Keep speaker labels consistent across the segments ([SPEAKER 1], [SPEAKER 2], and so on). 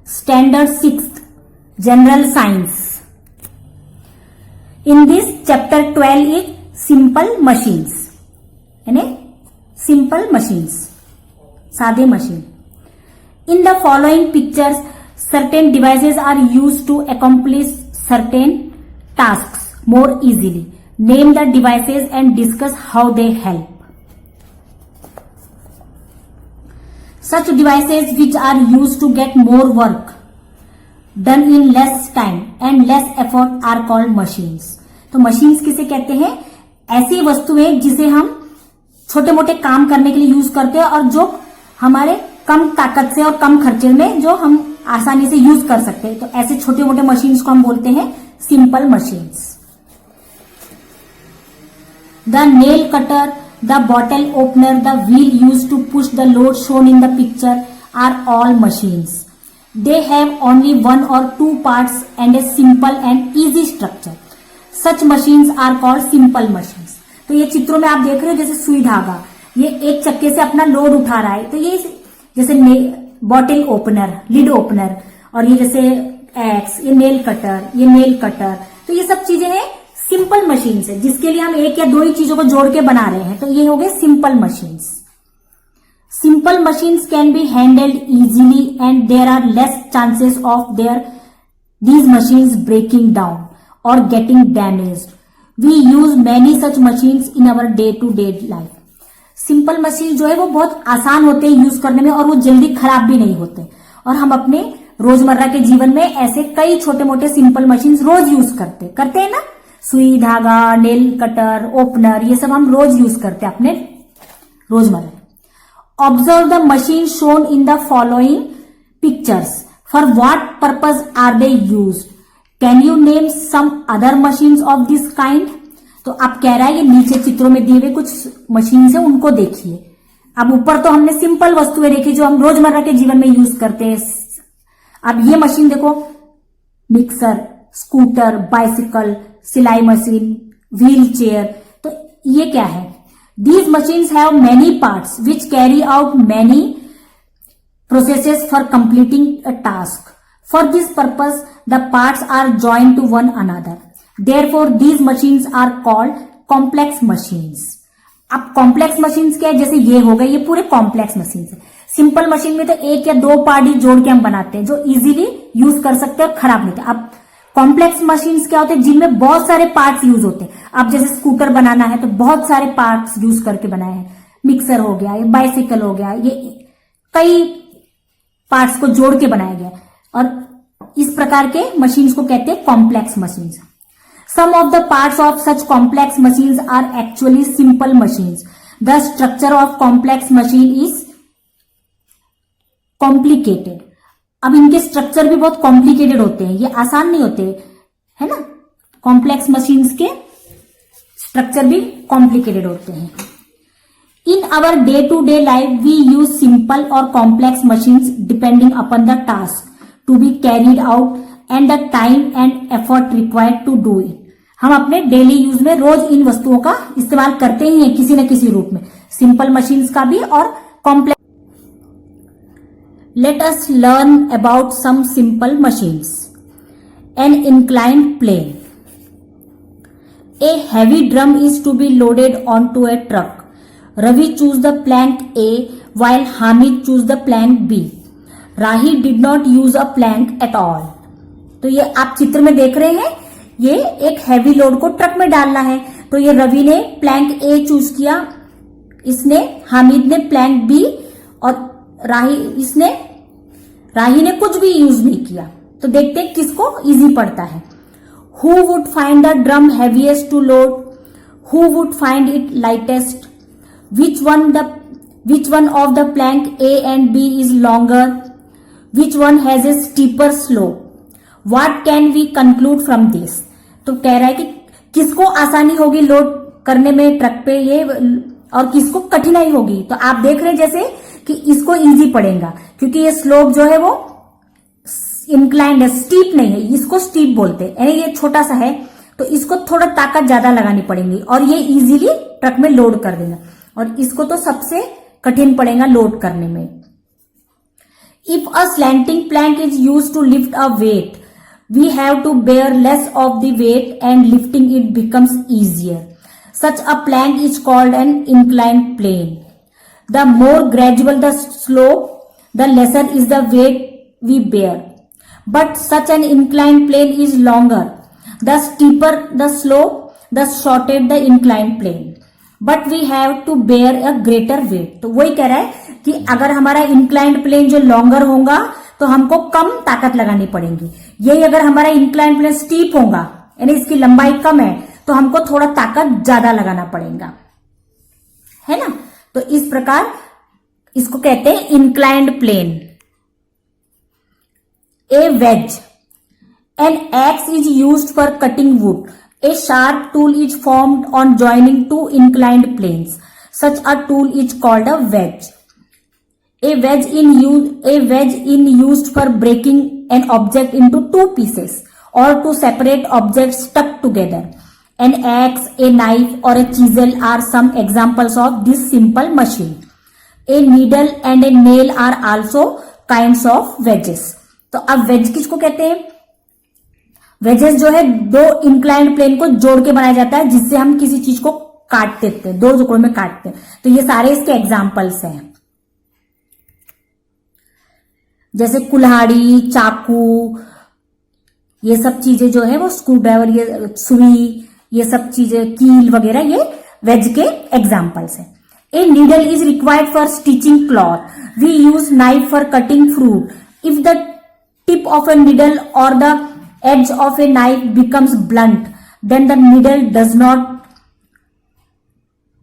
[SPEAKER 1] Standard 6th, General Science. In this chapter 12 is simple machines. यानी simple machines, सादे machine. In the following pictures, certain devices are used to accomplish certain tasks more easily. Name the devices and discuss how they help. Such devices which are used to get more work done in less time and less effort are called machines. तो machines किसे कहते हैं? ऐसी वस्तुएं जिसे हम छोटे मोटे काम करने के लिए यूज करते हैं और जो हमारे कम ताकत से और कम खर्चे में जो हम आसानी से यूज कर सकते हैं. तो ऐसे छोटे मोटे मशीन्स को हम बोलते हैं simple machines. The nail cutter, the bottle opener, the wheel used to push the load shown in the picture are all machines. They have only one or two parts and a simple and easy structure. Such machines are called simple machines. तो ये चित्रों में आप देख रहे हो जैसे सुई धागा, ये एक चक्के से अपना लोड उठा रहा है. तो ये जैसे बॉटल ओपनर, लिड ओपनर, और ये जैसे एक्स, ये नेल कटर, ये नेल कटर. तो ये सब चीजें हैं सिंपल मशीन्स है जिसके लिए हम एक या दो ही चीजों को जोड़ के बना रहे हैं. तो ये हो गए simple machines. Simple machines can be handled easily and there are less chances of these machines breaking down और getting damaged. We use many such machines in our day to day life. Simple machine जो है वो बहुत आसान होते हैं use करने में और वो जल्दी खराब भी नहीं होते. और हम अपने रोजमर्रा के जीवन में ऐसे कई छोटे मोटे सिंपल मशीन्स रोज यूज करते हैं ना. सुई धागा, नेल कटर, ओपनर, ये सब हम रोज यूज करते हैं अपने रोजमर्रा. Observe the machine shown in the following pictures. For what purpose are they used? Can you name some other machines of this kind? तो आप कह रहा है ये नीचे चित्रों में दिए हुए कुछ मशीन है उनको देखिए. अब ऊपर तो हमने सिंपल वस्तुएं देखी जो हम रोजमर्रा के जीवन में यूज करते हैं. अब ये मशीन देखो, मिक्सर, स्कूटर, बाइसिकल, सिलाई मशीन, व्हील चेयर. तो ये क्या है? These machines have many parts which carry out many processes for completing a task. For this purpose the parts are joined to one another. Therefore these machines are called complex machines. अब complex machines क्या है? जैसे ये हो गए, ये पूरे complex machines है. सिंपल मशीन में तो एक या दो पार्ट ही जोड़ के हम बनाते हैं जो इजीली यूज कर सकते हैं और खराब नहीं होते. अब कॉम्प्लेक्स मशीन्स क्या होते हैं? जिनमें बहुत सारे पार्ट्स यूज होते हैं. अब जैसे स्कूटर बनाना है तो बहुत सारे पार्ट्स यूज करके बनाए हैं. मिक्सर हो गया, ये बाइसिकल हो गया, ये कई पार्ट्स को जोड़ के बनाया गया. और इस प्रकार के मशीन्स को कहते हैं complex machines. Some of the parts of such complex machines are actually simple machines. The structure of complex machine is complicated. अब इनके स्ट्रक्चर भी बहुत कॉम्प्लिकेटेड होते हैं, ये आसान नहीं होते, है ना. कॉम्प्लेक्स मशीन्स के स्ट्रक्चर भी कॉम्प्लिकेटेड होते हैं. In our day to day life we use simple और complex machines depending upon the task to be carried out and the time and effort required to do it. हम अपने daily use में रोज इन वस्तुओं का इस्तेमाल करते ही हैं किसी न किसी रूप में, सिंपल मशीन्स का भी और complex. Let us learn about some simple machines. An inclined plane. A heavy drum is to be loaded onto a truck. Ravi chose the plank A while Hamid chose the plank B. Rahi did not use a plank at all. तो ये आप चित्र में देख रहे हैं, ये एक हैवी लोड को ट्रक में डालना है. तो ये रवि ने प्लैंक ए चूज किया, इसने हामिद ने प्लैंक बी, और राही ने कुछ भी यूज नहीं किया. तो देखते हैं किसको इजी पड़ता है. Who would find the drum heaviest to load? Who would find it lightest? Which one of the plank A and B is longer? Which one has a steeper slope? What can we conclude from this? तो कह रहा है कि किसको आसानी होगी load करने में ट्रक पे ये, और किसको कठिनाई होगी. तो आप देख रहे हैं जैसे कि इसको इजी पड़ेगा क्योंकि ये स्लोप जो है वो इंक्लाइंड है, स्टीप नहीं है. इसको स्टीप बोलते हैं, यानी ये छोटा सा है तो इसको थोड़ा ताकत ज्यादा लगानी पड़ेगी और ये इजीली ट्रक में लोड कर देगा. और इसको तो सबसे कठिन पड़ेगा लोड करने में. If a slanting plank is used to lift a weight, we have to bear less of the weight and lifting it becomes easier. Such a plank is called an inclined plane. The more gradual the slope, the lesser is the weight we bear. But such an inclined plane is longer. The steeper the slope, the shorter the inclined plane. But we have to bear a greater weight. तो वही कह रहा है कि अगर हमारा inclined plane जो longer होगा तो हमको कम ताकत लगानी पड़ेगी, यही अगर हमारा इंक्लाइंड प्लेन स्टीप होगा यानी इसकी लंबाई कम है तो हमको थोड़ा ताकत ज्यादा लगाना पड़ेगा, है ना। तो इस प्रकार इसको कहते हैं inclined plane. A wedge, an axe is used for cutting wood. A sharp tool is formed on joining two inclined planes. Such a tool is called a wedge. A wedge in used for breaking an object into two pieces or to separate objects stuck together. An axe, a knife or a chisel are some examples of this simple machine. A needle and a nail are also kinds of wedges. तो अब wedge किसको कहते हैं? Wages जो है दो inclined plane को जोड़ के बनाया जाता है जिससे हम किसी चीज को काट देते हैं, दो टुकड़ों में काटते हैं। तो ये सारे इसके एग्जाम्पल्स हैं, जैसे कुल्हाड़ी, चाकू, ये सब चीजें जो है वो स्क्रू ड्राइवर, ये सुई, ये सब चीजें, कील वगैरह, ये वेज के एग्जाम्पल्स हैं। A needle is required for stitching cloth. We use knife for cutting fruit. If the tip of a needle or the edge of a knife becomes blunt, then the needle does not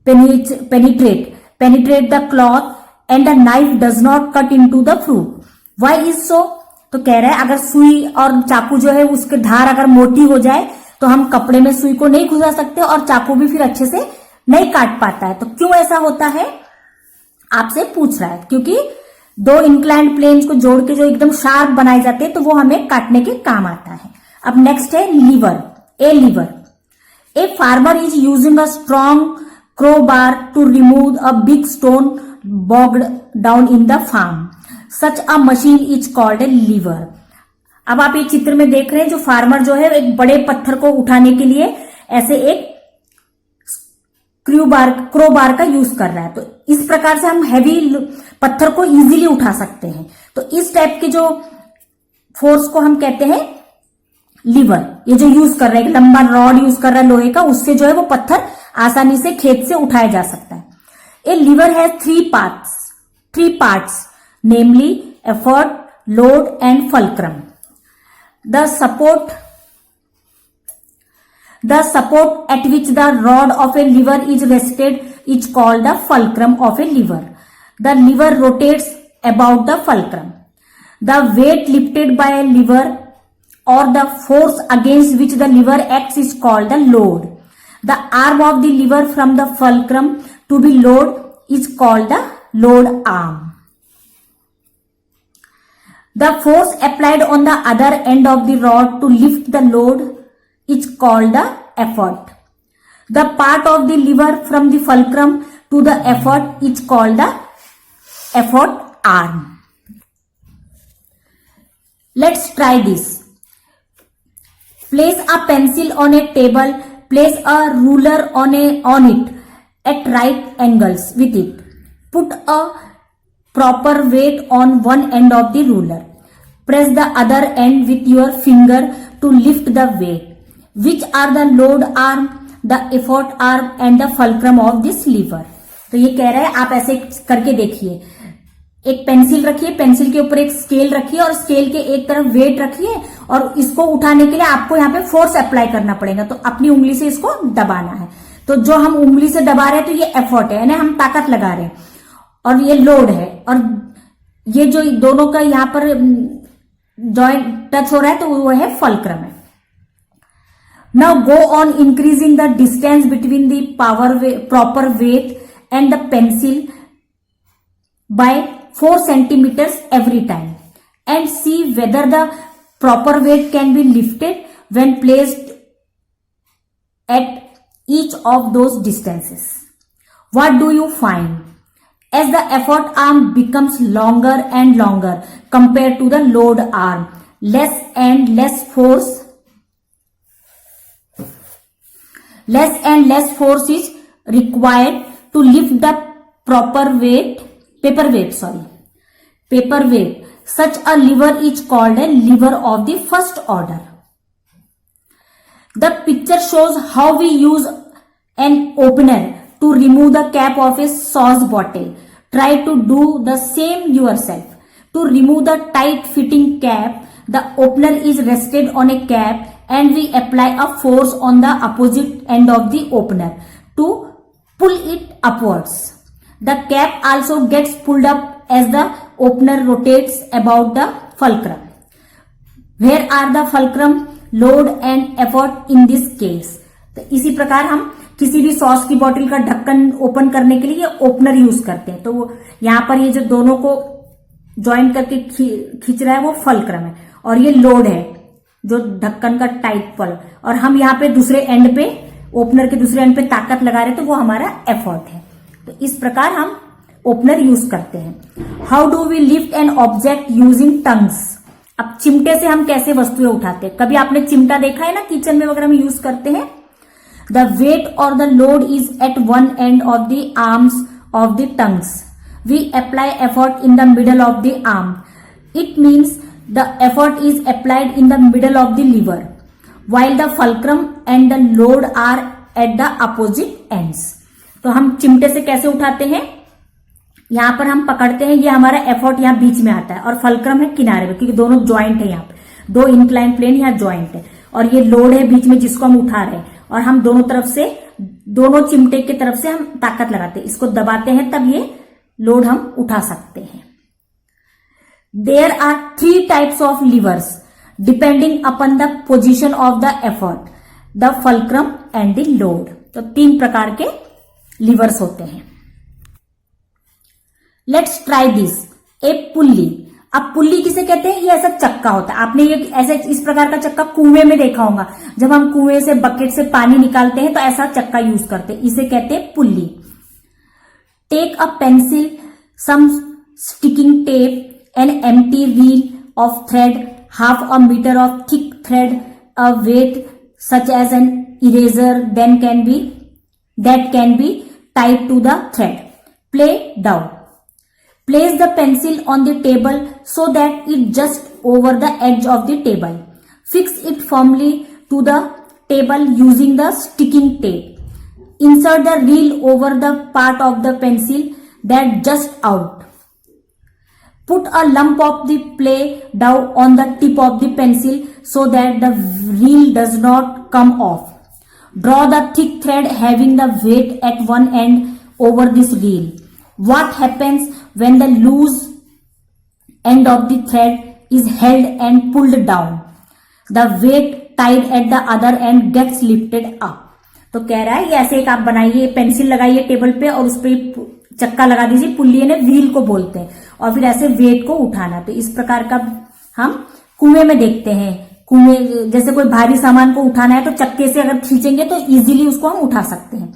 [SPEAKER 1] penetrate the cloth and the knife does not cut into the fruit. Why is so? तो कह रहा है अगर सुई और चाकू जो है उसके धार अगर मोटी हो जाए तो हम कपड़े में सुई को नहीं घुसा सकते और चाकू भी फिर अच्छे से नहीं काट पाता है। तो क्यों ऐसा होता है आपसे पूछ रहा है, क्योंकि दो इंक्लाइंड प्लेन्स को जोड़ के जो एकदम शार्प बनाए जाते हैं तो वो हमें काटने के काम आता है। अब नेक्स्ट है lever. A lever, a farmer is using a strong crowbar to remove a big stone bogged down in the farm. Such a machine is called a lever. अब आप ये चित्र में देख रहे हैं जो फार्मर जो है एक बड़े पत्थर को उठाने के लिए ऐसे एक क्रोबार का यूज कर रहा है। तो इस प्रकार से हम हैवी पत्थर को इजीली उठा सकते हैं। तो इस टाइप के जो फोर्स को हम कहते हैं लीवर। ये जो यूज कर रहा है, लंबा रॉड यूज कर रहा है लोहे का, उससे जो है वो पत्थर आसानी से खेत से उठाया जा सकता है। A lever has three parts namely effort, load and fulcrum. The support at which the rod of a lever is rested is called the fulcrum of a lever. The lever rotates about the fulcrum. The weight lifted by a lever or the force against which the lever acts is called the load. The arm of the lever from the fulcrum to be load is called the load arm. The force applied on the other end of the rod to lift the load is called the effort. The part of the lever from the fulcrum to the effort is called the effort arm. Let's try this. Place a pencil on a table. Place a ruler on it at right angles with it. Put a proper weight on one end of the ruler. Press the other end with your finger to lift the weight. Which are the load arm, the effort arm and the fulcrum of this lever? तो ये कह रहा है आप ऐसे करके देखिए। एक पेंसिल रखिए, पेंसिल के ऊपर एक स्केल रखिए और स्केल के एक तरफ वेट रखिए और इसको उठाने के लिए आपको यहाँ पे फोर्स अप्लाई करना पड़ेगा। तो अपनी उंगली से इसको दबाना है। तो जो हम उंगली से दबा रहे हैं तो ये एफर्ट है, यानी हम ताकत लगा रहे हैं, और ये लोड है, और ये जो दोनों का यहाँ पर जॉइंट टच हो रहा है तो वो है फल्क्रम है। Now go on increasing the distance between the proper weight and the pencil by 4 centimeters every time and see whether the proper weight can be lifted when placed at each of those distances. What do you find? as the effort arm becomes longer and longer compared to the load arm, less and less force is required to lift the paperweight. Such a lever is called a lever of the first order. The picture shows how we use an opener to remove the cap of a sauce bottle. Try to do the same yourself. To remove the tight fitting cap, the opener is rested on a cap and we apply a force on the opposite end of the opener to pull it upwards. The cap also gets pulled up as the opener rotates about the fulcrum. Where are the fulcrum, load and effort in this case? तो इसी प्रकार हम किसी भी sauce की बोतल का ढक्कन ओपन करने के लिए ये ओपनर यूज करते हैं। तो यहां पर ये जो दोनों को ज्वाइन करके खींच रहा है वो फल्क्रम है और ये लोड है जो ढक्कन का टाइट पल, और हम यहाँ पे दूसरे एंड पे, ओपनर के दूसरे एंड पे ताकत लगा रहे हैं, तो वो हमारा एफर्ट है। तो इस प्रकार हम ओपनर यूज करते हैं। How do we lift an object using tongs? अब चिमटे से हम कैसे वस्तुएं उठाते हैं? कभी आपने चिमटा देखा है ना, किचन में वगैरह में यूज करते हैं। द वेट और the load is at one end of the arms of the tongs. We apply effort in the middle of the arm. It means the effort is applied in the middle of the lever, while the fulcrum and the load are at the opposite ends. तो हम चिमटे से कैसे उठाते हैं? यहां पर हम पकड़ते हैं, ये हमारा एफर्ट यहाँ बीच में आता है और फल्क्रम है किनारे में, क्योंकि दोनों ज्वाइंट है, यहाँ पे दो इंक्लाइन प्लेन यहाँ ज्वाइंट है, और ये लोड है बीच में जिसको हम उठा रहे हैं, और हम दोनों तरफ से, दोनों चिमटे की तरफ से हम ताकत लगाते हैं, इसको दबाते हैं, तब ये लोड हम उठा सकते हैं। There are 3 types of levers depending upon the position of the effort, the fulcrum and the load. तो 3 प्रकार के लीवर्स होते हैं। Let's try this. A pulley. अब पुल्ली किसे कहते हैं? ये ऐसा चक्का होता है, आपने ये ऐसे इस प्रकार का चक्का कुएं में देखा होगा, जब हम कुएं से बकेट से पानी निकालते हैं तो ऐसा चक्का यूज करते हैं, इसे कहते हैं pulley. Take a pencil, some sticking tape, an empty reel of thread, half a meter of thick thread, a weight such as an eraser that can be tied to the thread. Play down. Place the pencil on the table so that it just over the edge of the table. Fix it firmly to the table using the sticking tape. Insert the reel over the part of the pencil that just out. Put a lump of the play dough on the tip of the pencil so that the reel does not come off. Draw the thick thread having the weight at one end over this reel. What happens when the loose end of the thread is held and pulled down? The weight tied at the other end gets lifted up. तो कह रहा है ये ऐसे एक आप बनाइए, pencil लगाइए टेबल पे और उस पर चक्का लगा दीजिए, पुल्ली ने व्हील को बोलते हैं, और फिर ऐसे वेट को उठाना। तो इस प्रकार का हम कुएं में देखते हैं। कुएं जैसे कोई भारी सामान को उठाना है तो चक्के से अगर खींचेंगे तो इजीली उसको हम उठा सकते हैं।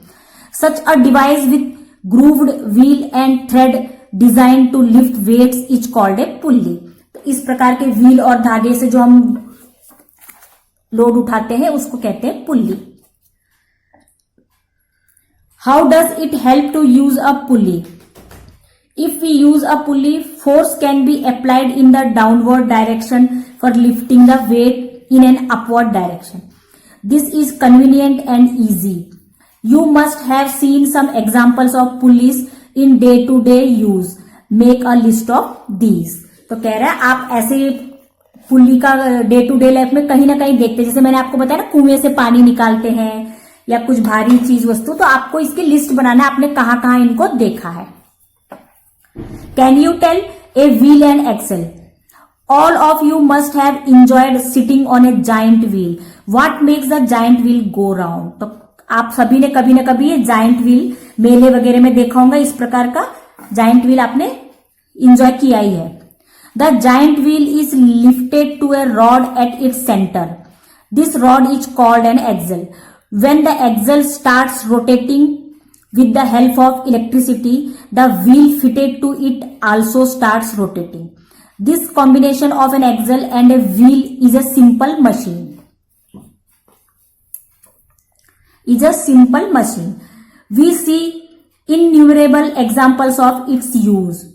[SPEAKER 1] Such a device with grooved wheel and thread design to lift weights is called a pulley. तो इस प्रकार के व्हील और धागे से जो हम लोड उठाते हैं उसको कहते हैं pulley. How does it help to use a pulley? If we use a pulley, force can be applied in the downward direction for lifting the weight in an upward direction. This is convenient and easy. You must have seen some examples of pulleys in day-to-day use. Make a list of these. तो कह रहा है आप ऐसे pulley का day to day life में कहीं ना कहीं देखते हैं, जैसे मैंने आपको बताया ना, कुएं से पानी निकालते हैं या कुछ भारी चीज वस्तु, तो आपको इसकी लिस्ट बनाना है, आपने कहां कहां इनको देखा है। Can you tell a wheel and axle? All of you must have enjoyed sitting on a giant wheel. What makes the giant wheel go round? तो आप सभी ने कभी ना कभी ये जाइंट व्हील मेले वगैरह में देखा होगा, इस प्रकार का जाइंट व्हील आपने इंजॉय किया ही है। The giant wheel is lifted to a rod at its centre. This rod is called an axle. When the axle starts rotating, with the help of electricity, the wheel fitted to it also starts rotating. This combination of an axle and a wheel is a simple machine. We see innumerable examples of its use.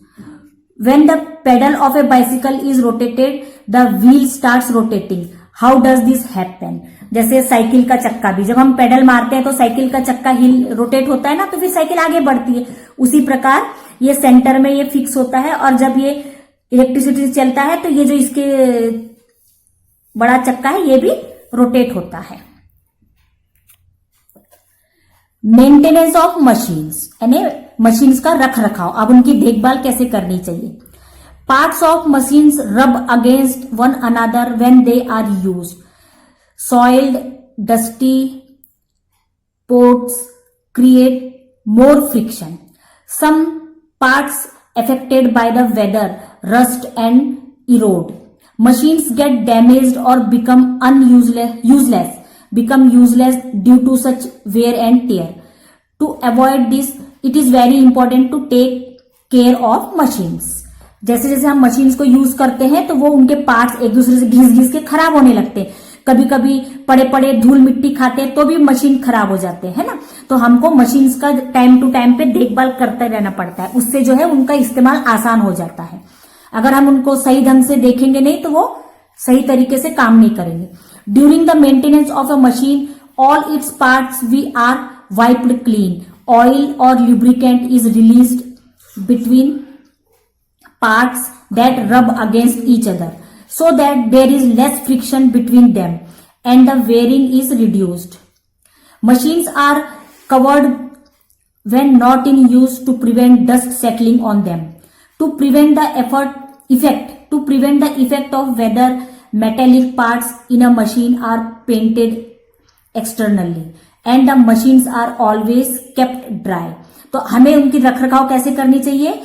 [SPEAKER 1] When the pedal of a bicycle is rotated, the wheel starts rotating. How does this happen? जैसे cycle का चक्का भी जब हम pedal मारते हैं तो cycle का चक्का हिल रोटेट होता है ना, तो फिर साइकिल आगे बढ़ती है। उसी प्रकार ये सेंटर में ये फिक्स होता है और जब ये इलेक्ट्रिसिटी से चलता है तो ये जो इसके बड़ा चक्का है ये भी रोटेट होता है। मेंटेनेंस ऑफ मशीन्स यानी मशीन्स का रख रखाव, अब उनकी देखभाल कैसे करनी चाहिए। Parts of machines rub against one another when they are used. Soiled, dusty ports create more friction. Some parts affected by the weather rust and erode. Machines get damaged or become useless due to such wear and tear. To avoid this, it is very important to take care of machines. जैसे जैसे हम machines को use करते हैं तो वो उनके parts एक दूसरे से घिस घिस के खराब होने लगते हैं। कभी कभी पड़े पड़े धूल मिट्टी खाते हैं तो भी मशीन खराब हो जाते हैं ना। तो हमको मशीन्स का टाइम टू टाइम पे देखभाल करते रहना पड़ता है, उससे जो है उनका इस्तेमाल आसान हो जाता है। अगर हम उनको सही ढंग से देखेंगे नहीं तो वो सही तरीके से काम नहीं करेंगे। During the maintenance of a machine all its parts we are wiped clean. Oil और lubricant is released between parts that rub against each other, so that there is less friction between them and the wearing is reduced. Machines are covered when not in use to prevent dust settling on them. To prevent the effect of weather, metallic parts in a machine are painted externally and the machines are always kept dry. तो हमें उनकी रखरखाव कैसे करनी चाहिए।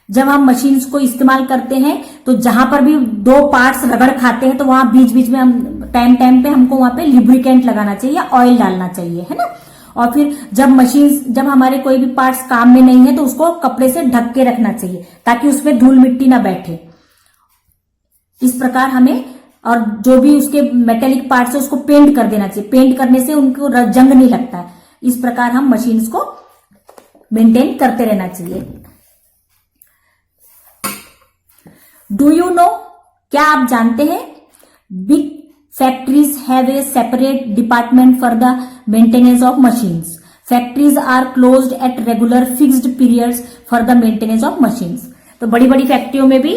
[SPEAKER 1] जब हम machines को इस्तेमाल करते हैं तो जहां पर भी दो पार्ट्स रगड़ खाते हैं तो वहां बीच बीच में हम टाइम टाइम पे हमको वहां पे लिब्रिकेंट लगाना चाहिए, ऑयल डालना चाहिए, है ना। और फिर जब हमारे कोई भी पार्ट्स काम में नहीं है तो उसको कपड़े से ढक के रखना चाहिए ताकि उसमें धूल मिट्टी ना बैठे। इस प्रकार हमें, और जो भी उसके मेटेलिक पार्ट्स है उसको पेंट कर देना चाहिए। पेंट करने से उनको जंग नहीं लगता है। इस प्रकार हम मशीन्स को मेंटेन करते रहना चाहिए। डू यू नो, क्या आप जानते हैं, big factories have a separate department for the maintenance of machines. Factories are closed at regular fixed periods for the maintenance of machines. तो बड़ी बड़ी फैक्ट्रियों में भी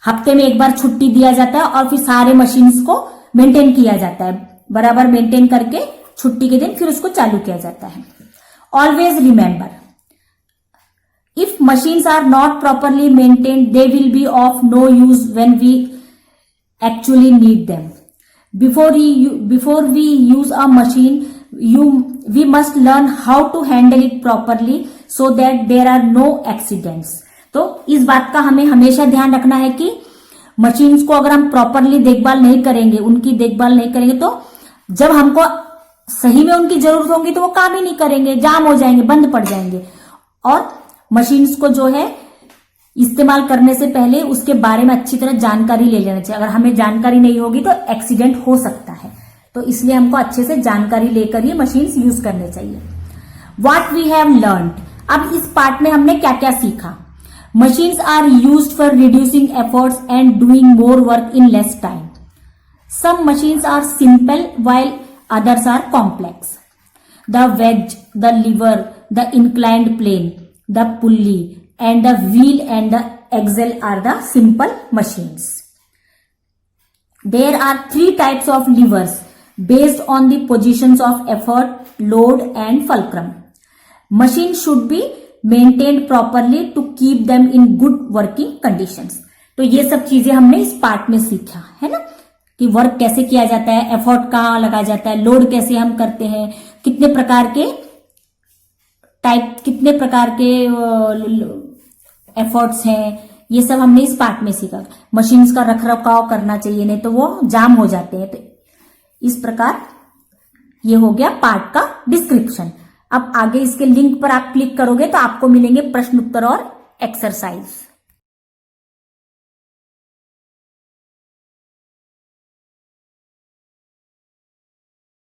[SPEAKER 1] हफ्ते में एक बार छुट्टी दिया जाता है और फिर सारे मशीन्स को मेंटेन किया जाता है, बराबर मेंटेन करके छुट्टी के दिन फिर उसको चालू किया जाता है. Always remember, if machines are not properly maintained, they will be of no use when we actually need them. Before we use a machine, we must learn how to handle it properly so that there are no accidents. तो इस बात का हमें हमेशा ध्यान रखना है कि मशीन्स को अगर हम प्रॉपरली देखभाल नहीं करेंगे, उनकी देखभाल नहीं करेंगे तो जब हमको सही में उनकी जरूरत होगी तो वो काम ही नहीं करेंगे, जाम हो जाएंगे, बंद पड़ जाएंगे। और मशीन्स को जो है इस्तेमाल करने से पहले उसके बारे में अच्छी तरह जानकारी ले लेना चाहिए। अगर हमें जानकारी नहीं होगी तो एक्सीडेंट हो सकता है, तो इसलिए हमको अच्छे से जानकारी लेकर ही मशीन्स यूज करने चाहिए। व्हाट वी हैव लर्न्ड, अब इस पार्ट में हमने क्या क्या सीखा। Machines are used for reducing efforts and doing more work in less time. Some machines are simple while others are complex. The wedge, the lever, the inclined plane, the pulley and the wheel and the axle are the simple machines. There are 3 types of levers based on the positions of effort, load and fulcrum. Machines should be maintained properly to keep them in good working conditions. तो ये सब चीजें हमने इस part में सीखा है ना, कि वर्क कैसे किया जाता है, एफर्ट कहाँ लगाया जाता है, लोड कैसे हम करते हैं, कितने प्रकार के एफर्ट्स हैं, ये सब हमने इस पार्ट में सीखा। मशीन्स का रखरखाव करना चाहिए, नहीं तो वो जाम हो जाते हैं। तो इस प्रकार ये हो गया पार्ट का डिस्क्रिप्शन। अब आगे इसके लिंक पर आप क्लिक करोगे तो आपको मिलेंगे प्रश्न उत्तर और एक्सरसाइज।